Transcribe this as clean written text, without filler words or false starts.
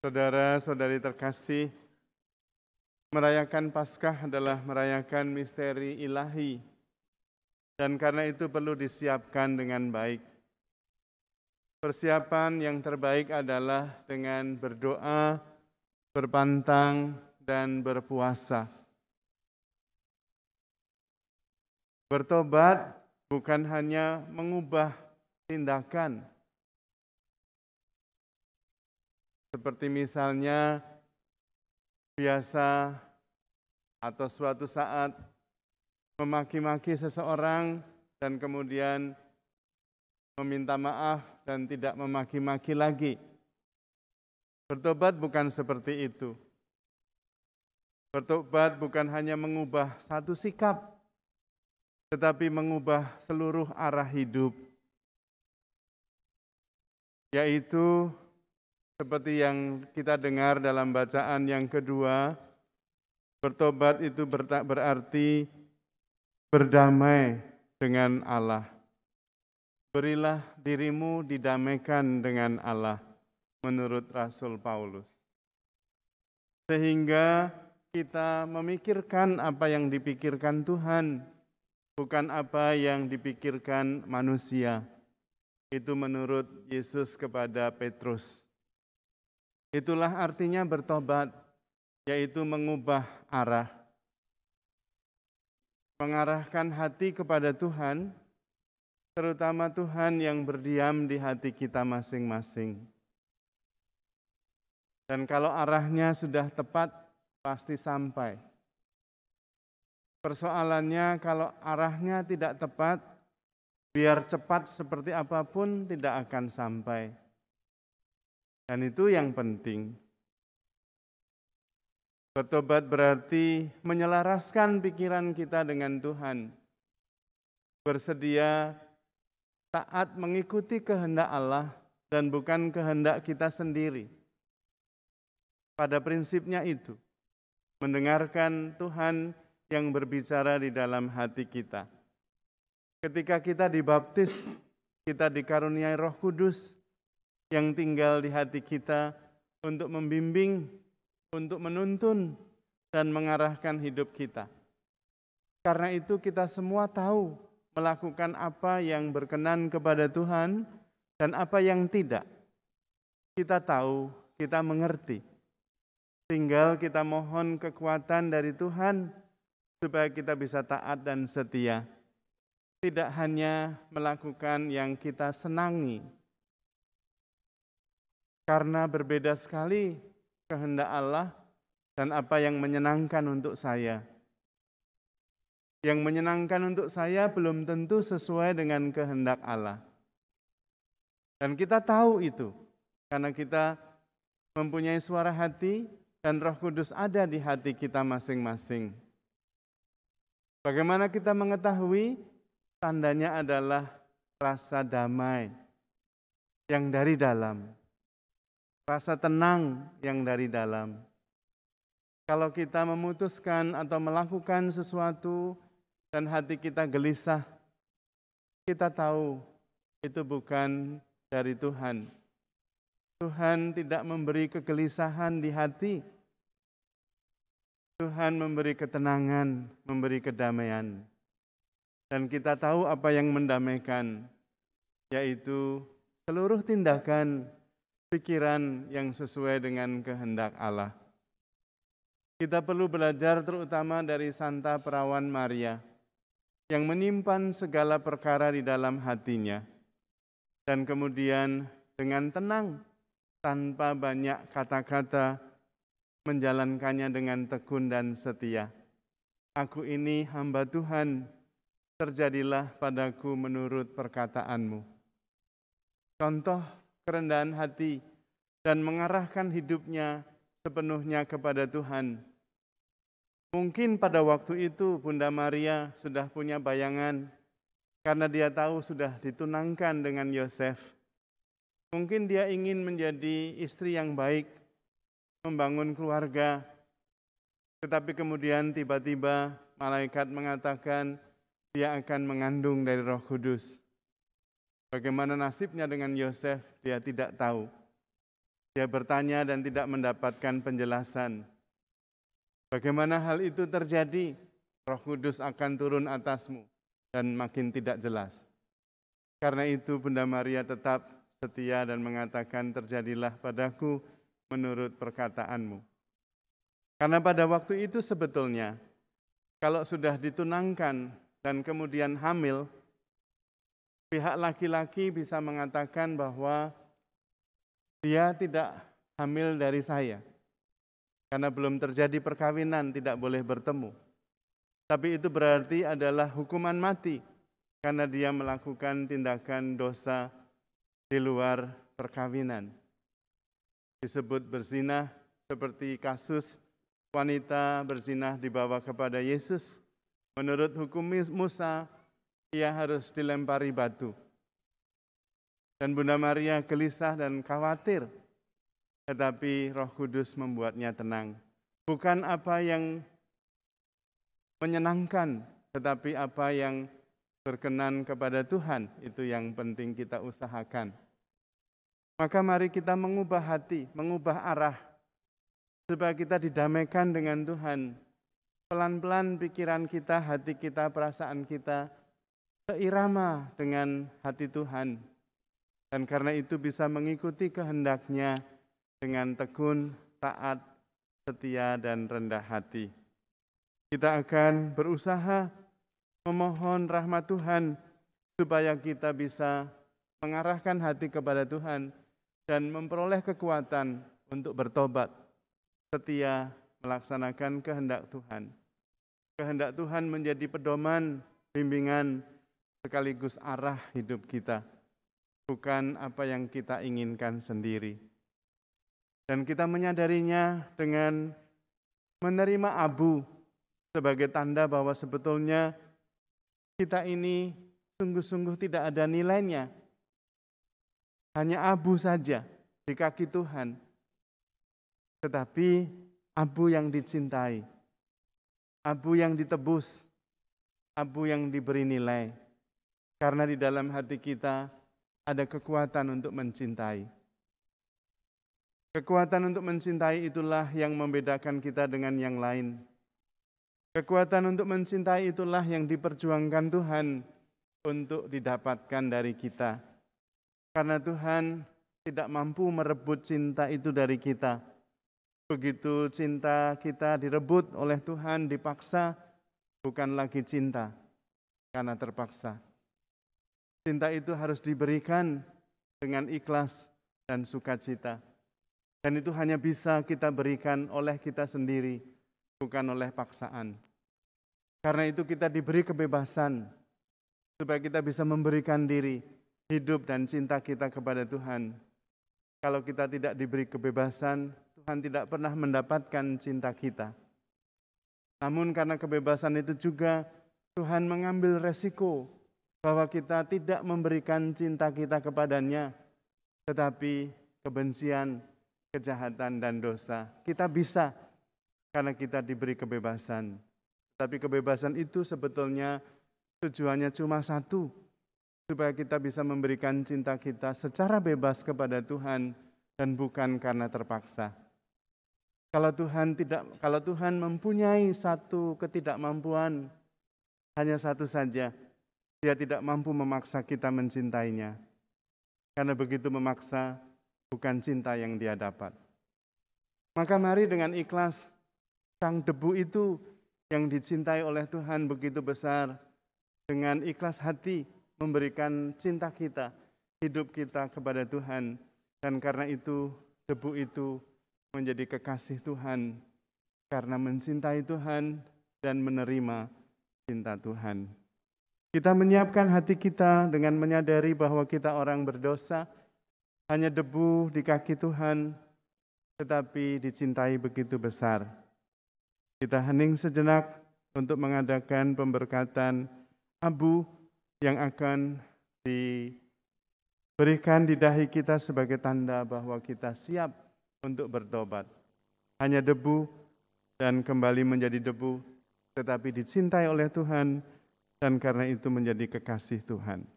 Saudara-saudari terkasih, merayakan Paskah adalah merayakan misteri ilahi, dan karena itu perlu disiapkan dengan baik. Persiapan yang terbaik adalah dengan berdoa, berpantang, dan berpuasa. Bertobat bukan hanya mengubah tindakan, seperti misalnya biasa atau suatu saat memaki-maki seseorang dan kemudian meminta maaf dan tidak memaki-maki lagi. Bertobat bukan seperti itu. Bertobat bukan hanya mengubah satu sikap, tetapi mengubah seluruh arah hidup, yaitu seperti yang kita dengar dalam bacaan yang kedua, bertobat itu berarti berdamai dengan Allah. Berilah dirimu didamaikan dengan Allah, menurut Rasul Paulus. Sehingga kita memikirkan apa yang dipikirkan Tuhan, bukan apa yang dipikirkan manusia. Itu menurut Yesus kepada Petrus. Itulah artinya bertobat, yaitu mengubah arah. Mengarahkan hati kepada Tuhan, terutama Tuhan yang berdiam di hati kita masing-masing. Dan kalau arahnya sudah tepat, pasti sampai. Persoalannya kalau arahnya tidak tepat, biar cepat seperti apapun tidak akan sampai. Dan itu yang penting. Bertobat berarti menyelaraskan pikiran kita dengan Tuhan. Bersedia taat mengikuti kehendak Allah dan bukan kehendak kita sendiri. Pada prinsipnya itu, mendengarkan Tuhan yang berbicara di dalam hati kita. Ketika kita dibaptis, kita dikaruniai Roh Kudus yang tinggal di hati kita untuk membimbing, untuk menuntun, dan mengarahkan hidup kita. Karena itu kita semua tahu melakukan apa yang berkenan kepada Tuhan dan apa yang tidak. Kita tahu, kita mengerti. Tinggal kita mohon kekuatan dari Tuhan supaya kita bisa taat dan setia. Tidak hanya melakukan yang kita senangi, karena berbeda sekali kehendak Allah dan apa yang menyenangkan untuk saya. Yang menyenangkan untuk saya belum tentu sesuai dengan kehendak Allah. Dan kita tahu itu, karena kita mempunyai suara hati dan Roh Kudus ada di hati kita masing-masing. Bagaimana kita mengetahui? Tandanya adalah rasa damai yang dari dalam. Rasa tenang yang dari dalam. Kalau kita memutuskan atau melakukan sesuatu dan hati kita gelisah, kita tahu itu bukan dari Tuhan. Tuhan tidak memberi kegelisahan di hati. Tuhan memberi ketenangan, memberi kedamaian. Dan kita tahu apa yang mendamaikan, yaitu seluruh tindakan pikiran yang sesuai dengan kehendak Allah. Kita perlu belajar terutama dari Santa Perawan Maria yang menyimpan segala perkara di dalam hatinya dan kemudian dengan tenang tanpa banyak kata-kata menjalankannya dengan tekun dan setia. Aku ini hamba Tuhan, terjadilah padaku menurut perkataanmu. Contoh kerendahan hati dan mengarahkan hidupnya sepenuhnya kepada Tuhan. Mungkin pada waktu itu Bunda Maria sudah punya bayangan karena dia tahu sudah ditunangkan dengan Yosef. Mungkin dia ingin menjadi istri yang baik, membangun keluarga. Tetapi kemudian tiba-tiba malaikat mengatakan dia akan mengandung dari Roh Kudus. Bagaimana nasibnya dengan Yosef, dia tidak tahu. Dia bertanya dan tidak mendapatkan penjelasan. Bagaimana hal itu terjadi? Roh Kudus akan turun atasmu dan makin tidak jelas. Karena itu Bunda Maria tetap setia dan mengatakan, terjadilah padaku menurut perkataanmu. Karena pada waktu itu sebetulnya, kalau sudah ditunangkan dan kemudian hamil, pihak laki-laki bisa mengatakan bahwa dia tidak hamil dari saya. Karena belum terjadi perkawinan, tidak boleh bertemu. Tapi itu berarti adalah hukuman mati, karena dia melakukan tindakan dosa di luar perkawinan. Disebut berzina seperti kasus wanita berzina dibawa kepada Yesus. Menurut hukum Musa, ia harus dilempari batu. Dan Bunda Maria gelisah dan khawatir, tetapi Roh Kudus membuatnya tenang. Bukan apa yang menyenangkan, tetapi apa yang berkenan kepada Tuhan, itu yang penting kita usahakan. Maka mari kita mengubah hati, mengubah arah, supaya kita didamaikan dengan Tuhan. Pelan-pelan pikiran kita, hati kita, perasaan kita seirama dengan hati Tuhan. Dan karena itu bisa mengikuti kehendaknya dengan tekun, taat, setia, dan rendah hati. Kita akan berusaha memohon rahmat Tuhan supaya kita bisa mengarahkan hati kepada Tuhan dan memperoleh kekuatan untuk bertobat, setia melaksanakan kehendak Tuhan. Kehendak Tuhan menjadi pedoman, bimbingan, sekaligus arah hidup kita, bukan apa yang kita inginkan sendiri. Dan kita menyadarinya dengan menerima abu sebagai tanda bahwa sebetulnya kita ini sungguh-sungguh tidak ada nilainya. Hanya abu saja di kaki Tuhan. Tetapi abu yang dicintai, abu yang ditebus, abu yang diberi nilai. Karena di dalam hati kita ada kekuatan untuk mencintai. Kekuatan untuk mencintai itulah yang membedakan kita dengan yang lain. Kekuatan untuk mencintai itulah yang diperjuangkan Tuhan untuk didapatkan dari kita. Karena Tuhan tidak mampu merebut cinta itu dari kita. Begitu cinta kita direbut oleh Tuhan, dipaksa, bukan lagi cinta, karena terpaksa. Cinta itu harus diberikan dengan ikhlas dan sukacita. Dan itu hanya bisa kita berikan oleh kita sendiri, bukan oleh paksaan. Karena itu kita diberi kebebasan, supaya kita bisa memberikan diri, hidup dan cinta kita kepada Tuhan. Kalau kita tidak diberi kebebasan, Tuhan tidak pernah mendapatkan cinta kita. Namun karena kebebasan itu juga, Tuhan mengambil resiko bahwa kita tidak memberikan cinta kita kepadanya, tetapi kebencian, kejahatan, dan dosa. Kita bisa karena kita diberi kebebasan. Tapi kebebasan itu sebetulnya tujuannya cuma satu, supaya kita bisa memberikan cinta kita secara bebas kepada Tuhan dan bukan karena terpaksa. Kalau Tuhan mempunyai satu ketidakmampuan, hanya satu saja, Dia tidak mampu memaksa kita mencintainya. Karena begitu memaksa, bukan cinta yang Dia dapat. Maka mari dengan ikhlas, sang debu itu yang dicintai oleh Tuhan begitu besar, dengan ikhlas hati memberikan cinta kita, hidup kita kepada Tuhan. Dan karena itu, debu itu menjadi kekasih Tuhan, karena mencintai Tuhan dan menerima cinta Tuhan. Kita menyiapkan hati kita dengan menyadari bahwa kita orang berdosa, hanya debu di kaki Tuhan, tetapi dicintai begitu besar. Kita hening sejenak untuk mengadakan pemberkatan abu yang akan diberikan di dahi kita sebagai tanda bahwa kita siap untuk bertobat. Hanya debu dan kembali menjadi debu, tetapi dicintai oleh Tuhan dan karena itu menjadi kekasih Tuhan.